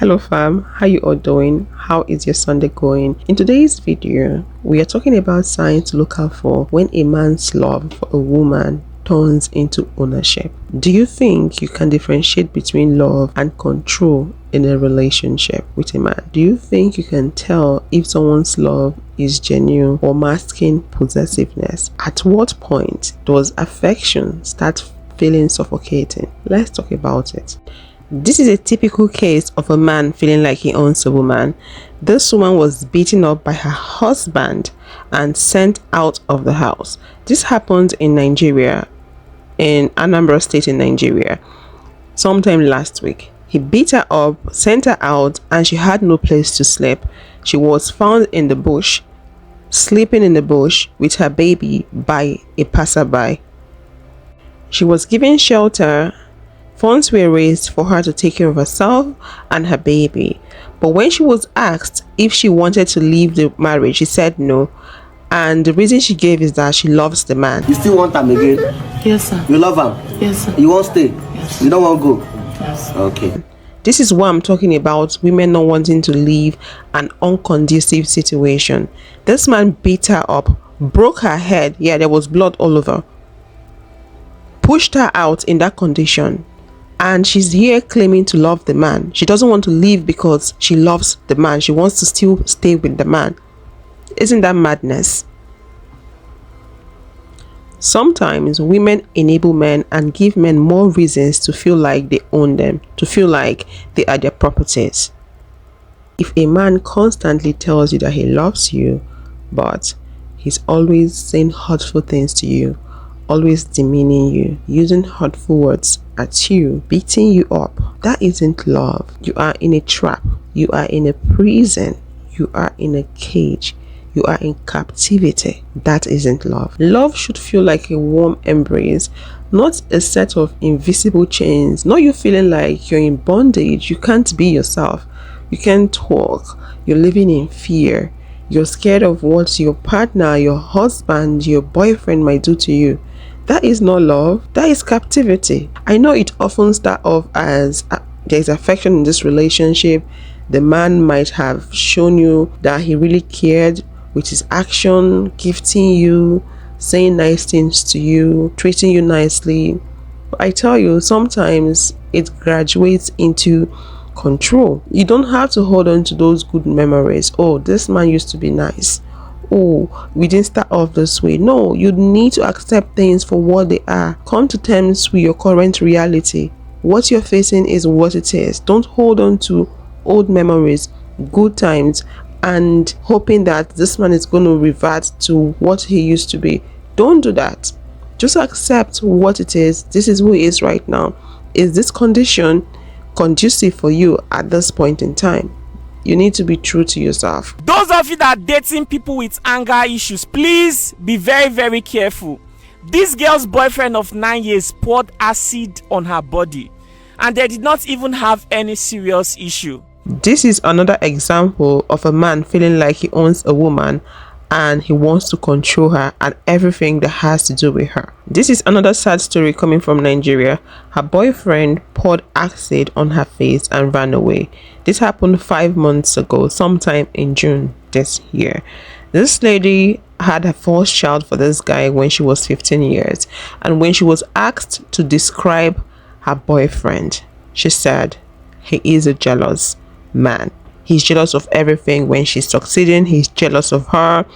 Hello fam, how you all doing? How is your Sunday going? In today's video, we are talking about signs to look out for when a man's love for a woman turns into ownership. Do you think you can differentiate between love and control in a relationship with a man? Do you think you can tell if someone's love is genuine or masking possessiveness? At what point does affection start feeling suffocating? Let's talk about it. This is a typical case of a man feeling like he owns a woman. This woman was beaten up by her husband and sent out of the house. This happened in Nigeria, in Anambra State in Nigeria, sometime last week. He beat her up, sent her out, and she had no place to sleep. She was found in the bush, sleeping in the bush with her baby by a passerby. She was given shelter. Funds were raised for her to take care of herself and her baby. But when she was asked if she wanted to leave the marriage, she said no. And the reason she gave is that she loves the man. You still want him again? Yes, sir. You love him? Yes, sir. You won't stay? Yes. You don't want to go? Yes. Okay. This is what I'm talking about, women not wanting to leave an unconducive situation. This man beat her up, broke her head. Yeah, there was blood all over. Pushed her out in that condition. And she's here claiming to love the man. She doesn't want to leave because she loves the man. She wants to still stay with the man. Isn't that madness? Sometimes women enable men and give men more reasons to feel like they own them, to feel like they are their properties. If a man constantly tells you that he loves you, but he's always saying hurtful things to you, always demeaning you, using hurtful words at you, beating you up, that isn't love. You are in a trap. You are in a prison. You are in a cage. You are in captivity. That isn't love. Love should feel like a warm embrace, not a set of invisible chains. Not you feeling like you're in bondage. You can't be yourself. You can't talk. You're living in fear. You're scared of what your partner, your husband, your boyfriend might do to you. That is not love. That is captivity. I know it often starts off as there's affection in this relationship. The man might have shown you that he really cared with his action, gifting you, saying nice things to you, treating you nicely. But I tell you, sometimes it graduates into control. You don't have to hold on to those good memories. Oh, this man used to be nice. Oh, we didn't start off this way. No, you need to accept things for what they are. Come to terms with your current reality. What you're facing is what it is. Don't hold on to old memories, good times, and hoping that this man is going to revert to what he used to be. Don't do that. Just accept what it is. This is who he is right now. Is this condition conducive for you at this point in time? You need to be true to yourself. Those of you that are dating people with anger issues, please be very, very careful. This girl's boyfriend of 9 years poured acid on her body, and they did not even have any serious issue. This is another example of a man feeling like he owns a woman and he wants to control her and everything that has to do with her. This is another sad story coming from Nigeria. Her boyfriend poured acid on her face and ran away. This happened 5 months ago, sometime in June this year. This lady had her first child for this guy when she was 15 years. And when she was asked to describe her boyfriend, she said, he is a jealous man. He's jealous of everything. When she's succeeding, he's jealous of her.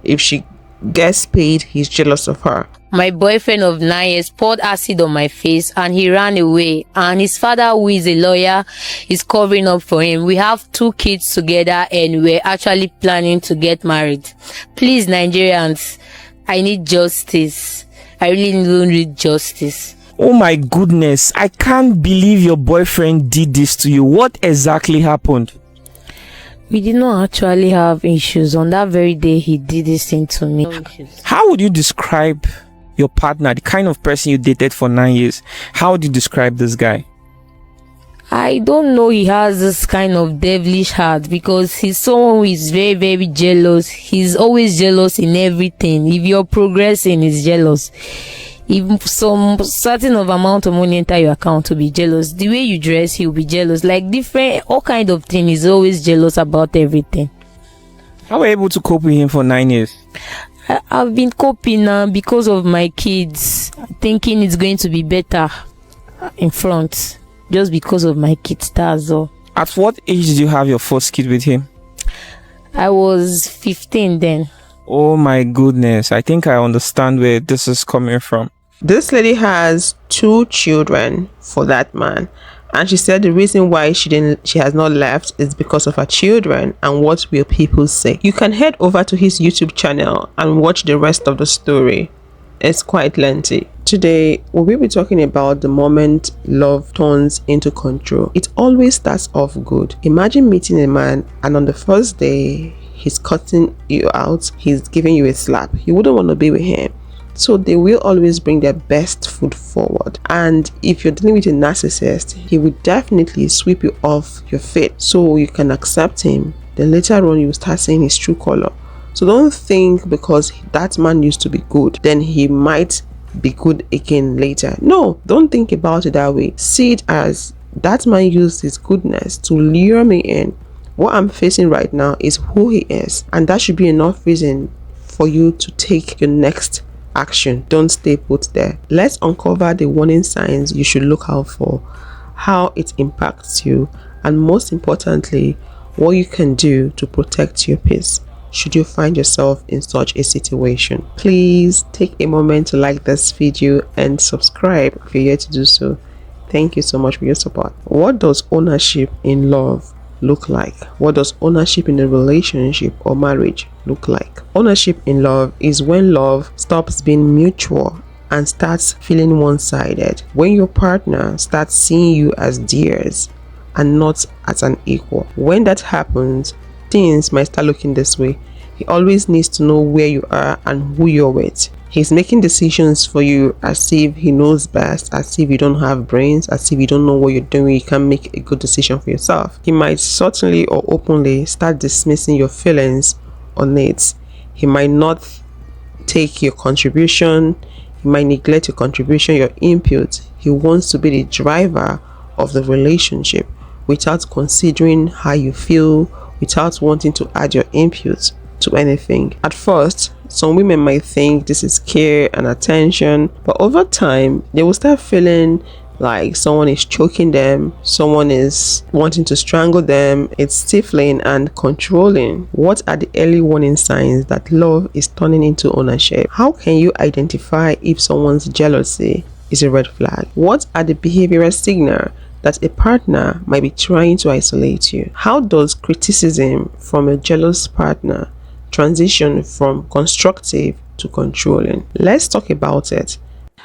If she gets paid, he's jealous of her. My boyfriend of 9 years poured acid on my face and he ran away. And his father, who is a lawyer, is covering up for him. We have 2 kids together and we're actually planning to get married. Please, Nigerians, I need justice. I really need justice. Oh my goodness, I can't believe your boyfriend did this to you. What exactly happened? We did not actually have issues. On that very day, he did this thing to me. How would you describe your partner, the kind of person you dated for 9 years? How would you describe this guy? I don't know, he has this kind of devilish heart because he's someone who is very, very jealous. He's always jealous in everything. If you're progressing, he's jealous. If some certain of amount of money enter your account, to be jealous. The way you dress, he'll be jealous. Like different, all kind of things. He's always jealous about everything. How were you able to cope with him for 9 years? I've been coping now because of my kids, thinking it's going to be better in front, just because of my kids. That's all. At what age did you have your first kid with him? I was 15 then. Oh my goodness, I think I understand where this is coming from. This lady has 2 children for that man, and she said the reason why she has not left is because of her children and what will people say. You can head over to his YouTube channel and watch the rest of the story. It's quite lengthy. Today we will be talking about the moment love turns into control. It always starts off good. Imagine meeting a man and on the first day he's cutting you out, he's giving you a slap. You wouldn't want to be with him. So they will always bring their best foot forward. And if you're dealing with a narcissist, he will definitely sweep you off your feet so you can accept him. Then later on you start seeing his true color. So don't think because that man used to be good, then he might be good again later. No, don't think about it that way. See it as that man used his goodness to lure me in. What I'm facing right now is who he is, and that should be enough reason for you to take your next action. Don't stay put there. Let's uncover the warning signs you should look out for, how it impacts you, and most importantly, what you can do to protect your peace should you find yourself in such a situation. Please take a moment to like this video and subscribe if you're yet to do so. Thank you so much for your support. What does ownership in love look like? What does ownership in a relationship or marriage look like? Ownership in love is when love stops being mutual and starts feeling one-sided. When your partner starts seeing you as theirs and not as an equal. When that happens, things might start looking this way. He always needs to know where you are and who you're with. He's making decisions for you as if he knows best, as if you don't have brains, as if you don't know what you're doing, you can't make a good decision for yourself. He might subtly or openly start dismissing your feelings or needs. He might not take your contribution, he might neglect your contribution, your input. He wants to be the driver of the relationship without considering how you feel, without wanting to add your input to anything. At first, some women might think this is care and attention, but over time they will start feeling like someone is choking them, someone is wanting to strangle them. It's stifling and controlling. What are the early warning signs that love is turning into ownership? How can you identify if someone's jealousy is a red flag? What are the behavioral signals that a partner might be trying to isolate you? How does criticism from a jealous partner transition from constructive to controlling? Let's talk about it.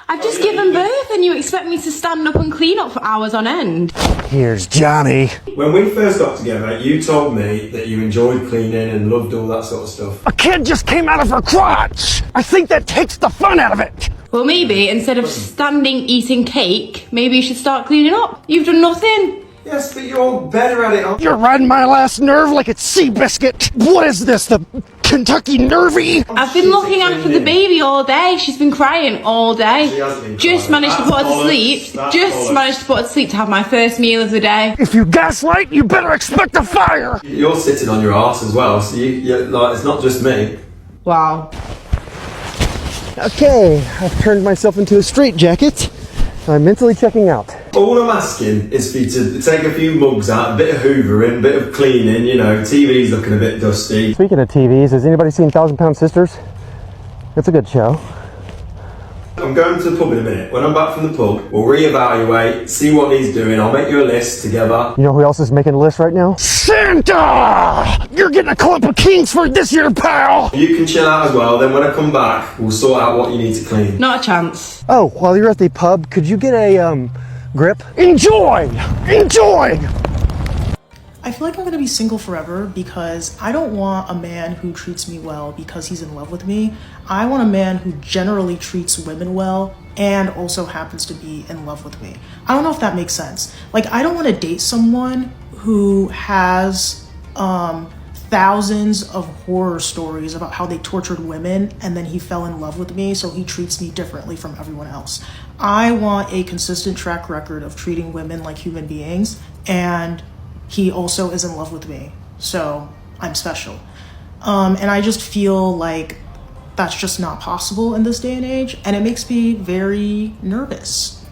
I've just given birth and you expect me to stand up and clean up for hours on end? Here's Johnny. When we first got together, you told me that you enjoyed cleaning and loved all that sort of stuff. A kid just came out of her crotch. I think that takes the fun out of it. Well, maybe instead of standing eating cake, maybe you should start cleaning up. You've done nothing. Yes, but you're better at it. You're riding my last nerve like it's Seabiscuit. What is this, the Kentucky Nervy? I've been looking after the baby all day. She's been crying all day. She hasn't been Just crying. managed to put her to sleep. Just managed to put her to sleep to have my first meal of the day. If you gaslight, you better expect a fire. You're sitting on your arse as well, so like, it's not just me. Wow. Okay, I've turned myself into a straitjacket. I'm mentally checking out. All I'm asking is for you to take a few mugs out, a bit of hoovering, a bit of cleaning, you know, TV's looking a bit dusty. Speaking of TVs, has anybody seen 1,000-Pound Sisters? It's a good show. I'm going to the pub in a minute. When I'm back from the pub, we'll reevaluate, see what he's doing. I'll make you a list together. You know who else is making a list right now? Santa! You're getting a clump of Kingsford this year, pal! You can chill out as well, then when I come back, we'll sort out what you need to clean. Not a chance. Oh, while you're at the pub, could you get a, grip? Enjoy! Enjoy! I feel like I'm gonna be single forever because I don't want a man who treats me well because he's in love with me. I want a man who generally treats women well and also happens to be in love with me. I don't know if that makes sense. Like, I don't want to date someone who has thousands of horror stories about how they tortured women and then he fell in love with me, so he treats me differently from everyone else. I want a consistent track record of treating women like human beings, and he also is in love with me, so I'm special. And I just feel like that's just not possible in this day and age, and it makes me very nervous.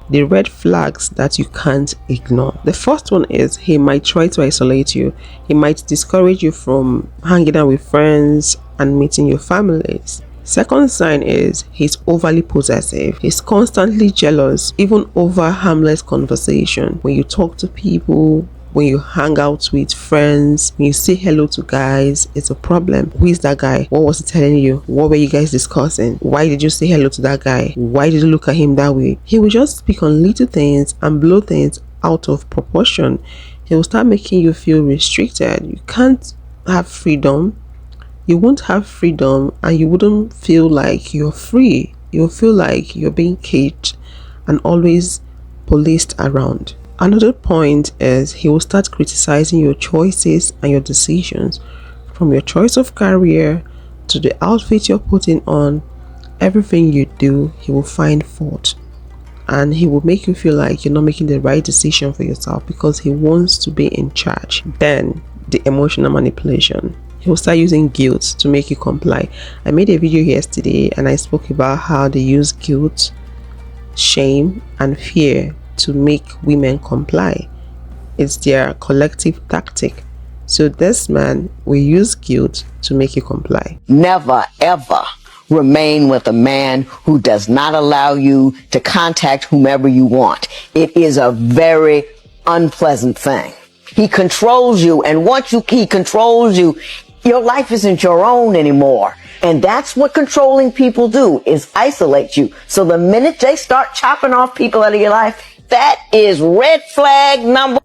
The red flags that you can't ignore. The first one is he might try to isolate you. He might discourage you from hanging out with friends and meeting your families. Second sign is he's overly possessive. He's constantly jealous, even over harmless conversation. When you talk to people, when you hang out with friends, when you say hello to guys, it's a problem. Who is that guy? What was he telling you? What were you guys discussing? Why did you say hello to that guy? Why did you look at him that way? He will just speak on little things and blow things out of proportion. He will start making you feel restricted. You can't have freedom. You won't have freedom, and you wouldn't feel like you're free. You'll feel like you're being caged and always policed around. Another point is he will start criticizing your choices and your decisions, from your choice of career to the outfit you're putting on. Everything you do, he will find fault, and he will make you feel like you're not making the right decision for yourself because he wants to be in charge. Then the emotional manipulation. He will start using guilt to make you comply. I made a video yesterday and I spoke about how they use guilt, shame, and fear to make women comply. It's their collective tactic. So this man will use guilt to make you comply. Never, ever remain with a man who does not allow you to contact whomever you want. It is a very unpleasant thing. He controls you, and once he controls you, your life isn't your own anymore. And that's what controlling people do, is isolate you. So the minute they start chopping off people out of your life, that is red flag number.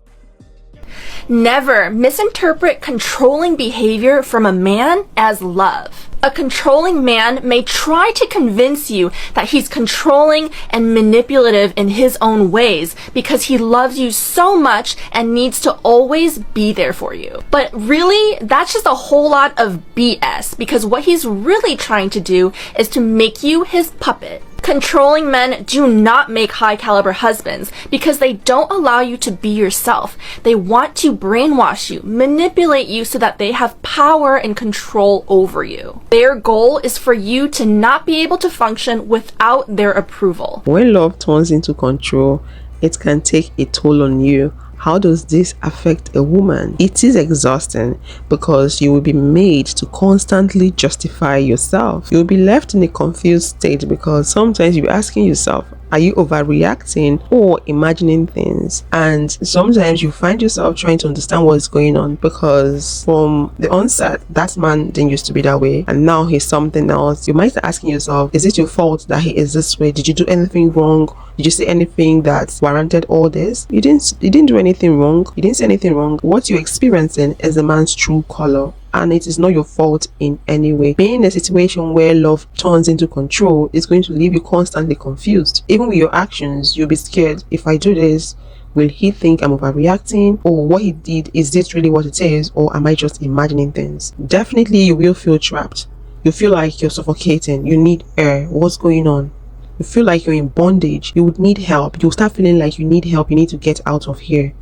Never misinterpret controlling behavior from a man as love. A controlling man may try to convince you that he's controlling and manipulative in his own ways because he loves you so much and needs to always be there for you. But really, that's just a whole lot of BS, because what he's really trying to do is to make you his puppet. Controlling men do not make high caliber husbands because they don't allow you to be yourself. They want to brainwash you, manipulate you so that they have power and control over you. Their goal is for you to not be able to function without their approval. When love turns into control, it can take a toll on you. How does this affect a woman? It is exhausting because you will be made to constantly justify yourself. You'll be left in a confused state because sometimes you'll be asking yourself, are you overreacting or imagining things? And sometimes you find yourself trying to understand what's going on, because from the onset, that man didn't used to be that way and now he's something else. You might start asking yourself, is it your fault that he is this way? Did you do anything wrong? Did you say anything that warranted all this? You didn't do anything wrong. You didn't say anything wrong. What you're experiencing is a man's true color, and it is not your fault in any way. Being in a situation where love turns into control is going to leave you constantly confused. Even with your actions, you'll be scared. If I do this, will he think I'm overreacting? Or what he did, is this really what it is? Or am I just imagining things? Definitely you will feel trapped. You feel like you're suffocating. You need air. What's going on? You feel like you're in bondage. You would need help. You'll start feeling like you need help. You need to get out of here.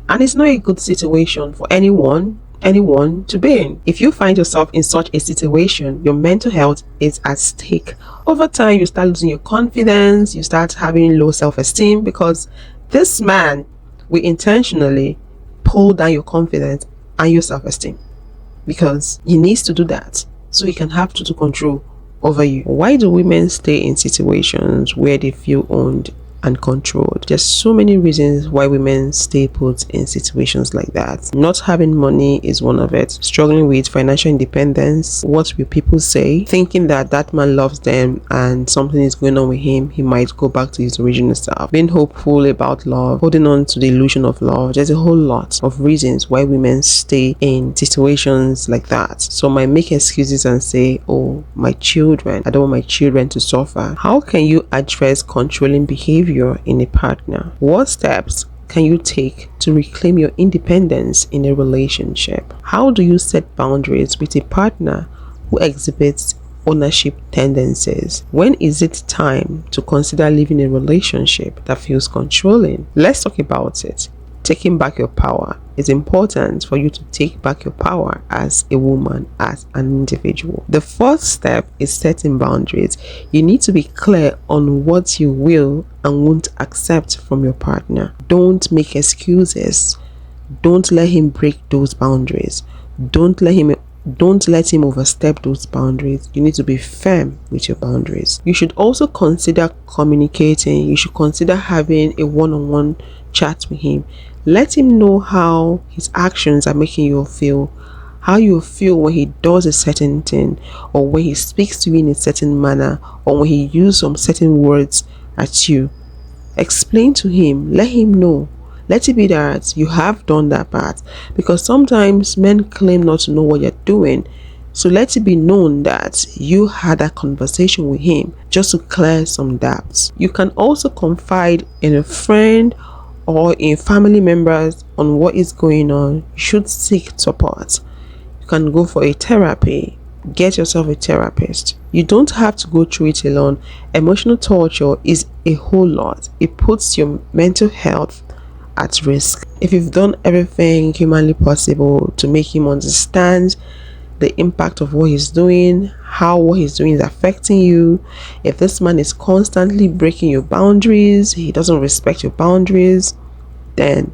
And it's not a good situation for anyone to be in. If you find yourself in such a situation, your mental health is at stake. Over time, you start losing your confidence. You start having low self-esteem because this man will intentionally pull down your confidence and your self-esteem, because he needs to do that so he can have total control over you. Why do women stay in situations where they feel owned and controlled? There's so many reasons why women stay put in situations like that. Not having money is one of it. Struggling with financial independence. What will people say? Thinking that that man loves them and something is going on with him, he might go back to his original self. Being hopeful about love, holding on to the illusion of love. There's a whole lot of reasons why women stay in situations like that. Some might make excuses and say, oh, my children, I don't want my children to suffer. How can you address controlling behavior in a partner? What steps can you take to reclaim your independence in a relationship? How do you set boundaries with a partner who exhibits ownership tendencies? When is it time to consider leaving a relationship that feels controlling? Let's talk about it. Taking back your power. It's important for you to take back your power as a woman, as an individual. The first step is setting boundaries. You need to be clear on what you will and won't accept from your partner. Don't make excuses. Don't let him break those boundaries. Don't let him overstep those boundaries. You need to be firm with your boundaries. You should also consider communicating. You should consider having a one-on-one chat with him. Let him know how his actions are making you feel, how you feel when he does a certain thing, or when he speaks to you in a certain manner, or when he uses some certain words at you. Explain to him. Let him know. Let it be that you have done that part, because sometimes men claim not to know what you're doing. So let it be known that you had a conversation with him just to clear some doubts. You can also confide in a friend or in family members on what is going on. You should seek support. You can go for a therapy. Get yourself a therapist. You don't have to go through it alone. Emotional torture is a whole lot. It puts your mental health at risk. If you've done everything humanly possible to make him understand the impact of what he's doing, how what he's doing is affecting you, if this man is constantly breaking your boundaries, he doesn't respect your boundaries, then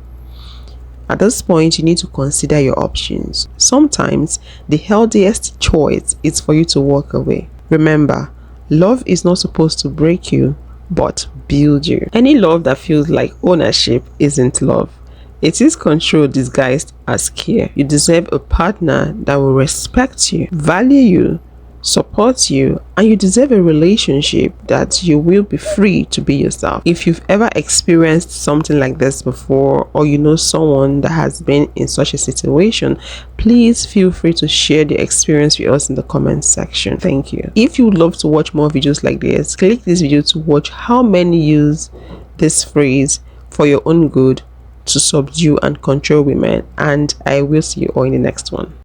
at this point you need to consider your options. Sometimes the healthiest choice is for you to walk away. Remember, love is not supposed to break you, but build you. Any love that feels like ownership isn't love. It is control disguised as care. You deserve a partner that will respect you, value you, support you, and you deserve a relationship that you will be free to be yourself. If you've ever experienced something like this before, or you know someone that has been in such a situation, please feel free to share the experience with us in the comment section. Thank you. If you would love to watch more videos like this, click this video to watch how men use this phrase for your own good to subdue and control women, and I will see you all in the next one.